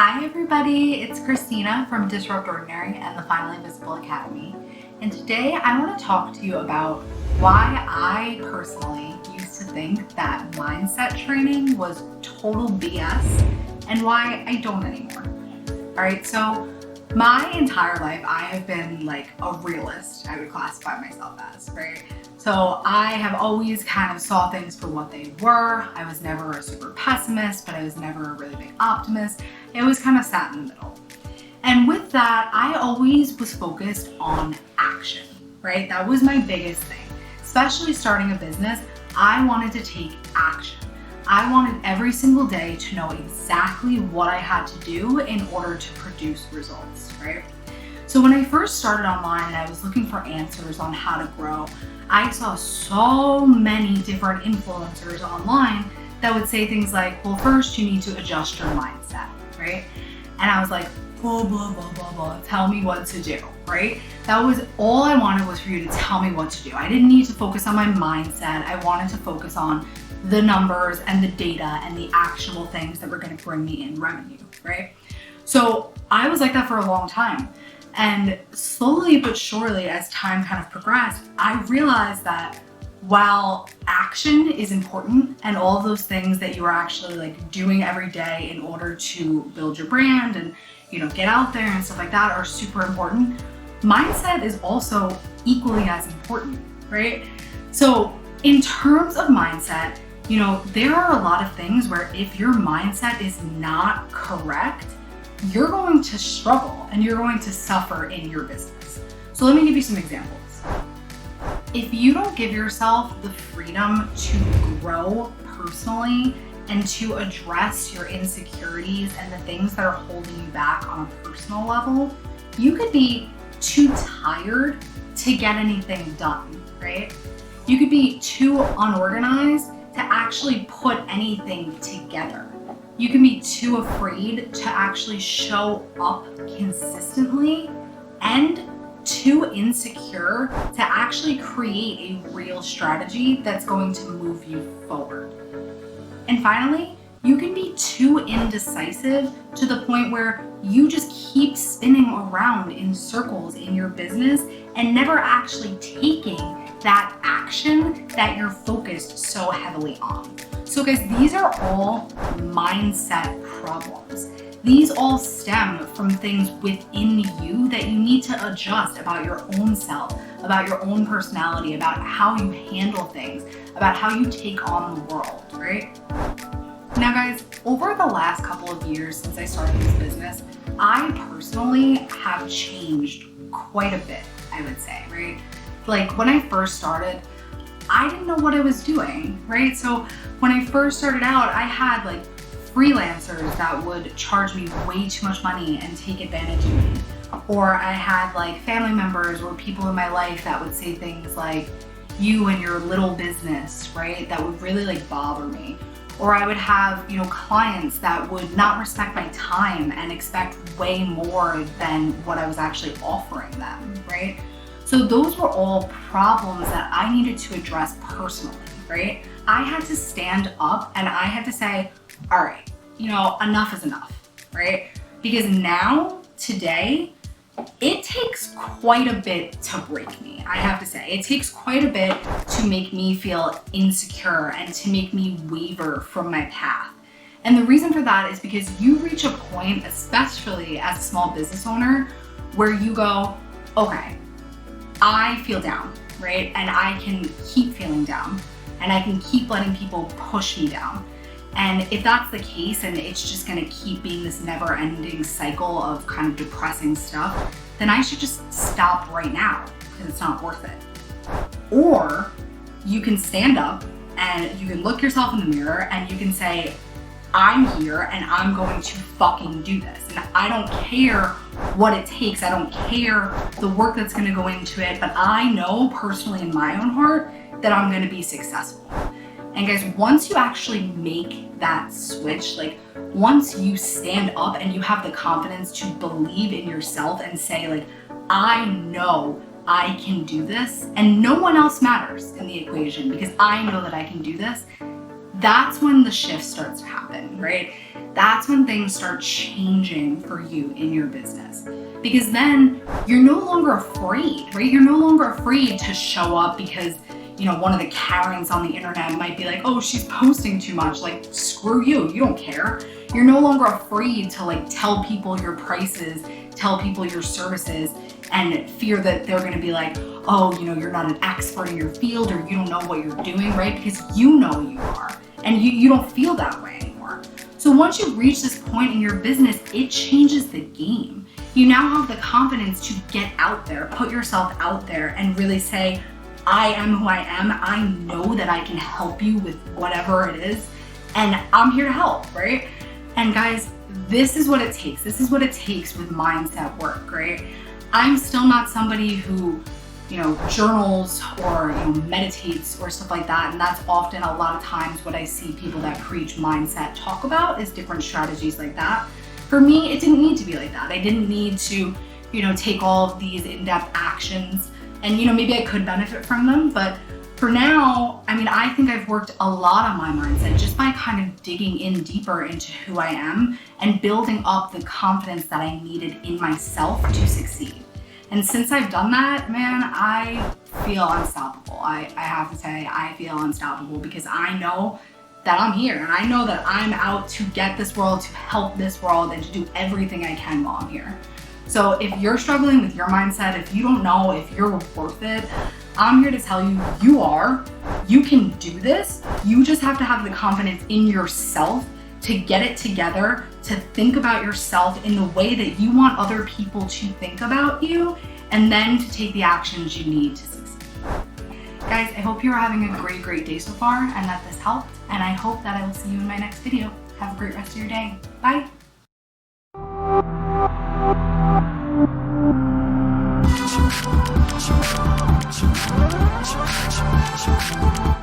Hi everybody, it's Christina from Disrupt Ordinary and the Finally Visible Academy. And today I want to talk to you about why I personally used to think that mindset training was total BS and why I don't anymore. Alright, so my entire life I have been like a realist, I would classify myself as, right? So I have always kind of saw things for what they were. I was never a super pessimist, but I was never a really big optimist. It always kind of sat in the middle. And with that, I always was focused on action, right? That was my biggest thing. Especially starting a business, I wanted to take action. I wanted every single day to know exactly what I had to do in order to produce results, right? So when I first started online and I was looking for answers on how to grow, I saw so many different influencers online that would say things like, well, first you need to adjust your mindset, right? And I was like, blah, blah, blah, blah, blah, tell me what to do, right? That was all I wanted, was for you to tell me what to do. I didn't need to focus on my mindset. I wanted to focus on the numbers and the data and the actionable things that were going to bring me in revenue, right? So I was like that for a long time. And slowly but surely, as time kind of progressed, I realized that while action is important and all of those things that you are actually like doing every day in order to build your brand and, get out there and stuff like that are super important, mindset is also equally as important, right? So in terms of mindset, there are a lot of things where if your mindset is not correct, you're going to struggle and you're going to suffer in your business. So let me give you some examples. If you don't give yourself the freedom to grow personally and to address your insecurities and the things that are holding you back on a personal level, you could be too tired to get anything done, right? You could be too unorganized to actually put anything together. You can be too afraid to actually show up consistently and too insecure to actually create a real strategy that's going to move you forward. And finally, you can be too indecisive to the point where you just keep spinning around in circles in your business and never actually taking that action that you're focused so heavily on. So guys, these are all mindset problems. These all stem from things within you that you need to adjust about your own self, about your own personality, about how you handle things, about how you take on the world, right? Now guys, over the last couple of years since I started this business, I personally have changed quite a bit, I would say, right? Like when I first started, I didn't know what I was doing, right? So when I first started out, I had like freelancers that would charge me way too much money and take advantage of me. Or I had like family members or people in my life that would say things like, you and your little business, right? That would really like bother me. Or I would have, clients that would not respect my time and expect way more than what I was actually offering them, right? So those were all problems that I needed to address personally, right? I had to stand up and I had to say, all right, enough is enough, right? Because now, today, it takes quite a bit to break me, I have to say. It takes quite a bit to make me feel insecure and to make me waver from my path. And the reason for that is because you reach a point, especially as a small business owner, where you go, okay, I feel down, right? And I can keep feeling down and I can keep letting people push me down. And if that's the case and it's just gonna keep being this never ending cycle of kind of depressing stuff, then I should just stop right now because it's not worth it. Or you can stand up and you can look yourself in the mirror and you can say, I'm here and I'm going to fucking do this. And I don't care what it takes. I don't care the work that's gonna go into it, but I know personally in my own heart that I'm gonna be successful. And guys, once you actually make that switch, like once you stand up and you have the confidence to believe in yourself and say like, I know I can do this and no one else matters in the equation because I know that I can do this, that's when the shift starts to happen, right? That's when things start changing for you in your business. Because then you're no longer afraid, right? You're no longer afraid to show up because, one of the Karens on the internet might be like, oh, she's posting too much. Like, screw you, you don't care. You're no longer afraid to tell people your prices, tell people your services, and fear that they're gonna be like, oh, you're not an expert in your field or you don't know what you're doing, right? Because you know you are, and you don't feel that way anymore. So once you reach this point in your business, it changes the game. You now have the confidence to get out there, put yourself out there, and really say, I am who I am. I know that I can help you with whatever it is, and I'm here to help, right? And guys, this is what it takes. This is what it takes with mindset work, right? I'm still not somebody who, journals or meditates or stuff like that. And that's often a lot of times what I see people that preach mindset talk about is different strategies like that. For me, it didn't need to be like that. I didn't need to, take all of these in-depth actions. And maybe I could benefit from them, but for now, I think I've worked a lot on my mindset just by kind of digging in deeper into who I am and building up the confidence that I needed in myself to succeed. And since I've done that, man, I feel unstoppable. I have to say, I feel unstoppable because I know that I'm here and I know that I'm out to get this world, to help this world, and to do everything I can while I'm here. So if you're struggling with your mindset, if you don't know if you're worth it, I'm here to tell you, you can do this. You just have to have the confidence in yourself to get it together, to think about yourself in the way that you want other people to think about you, and then to take the actions you need to succeed. Guys, I hope you're having a great, great day so far and that this helped. And I hope that I will see you in my next video. Have a great rest of your day. Bye. Thank you.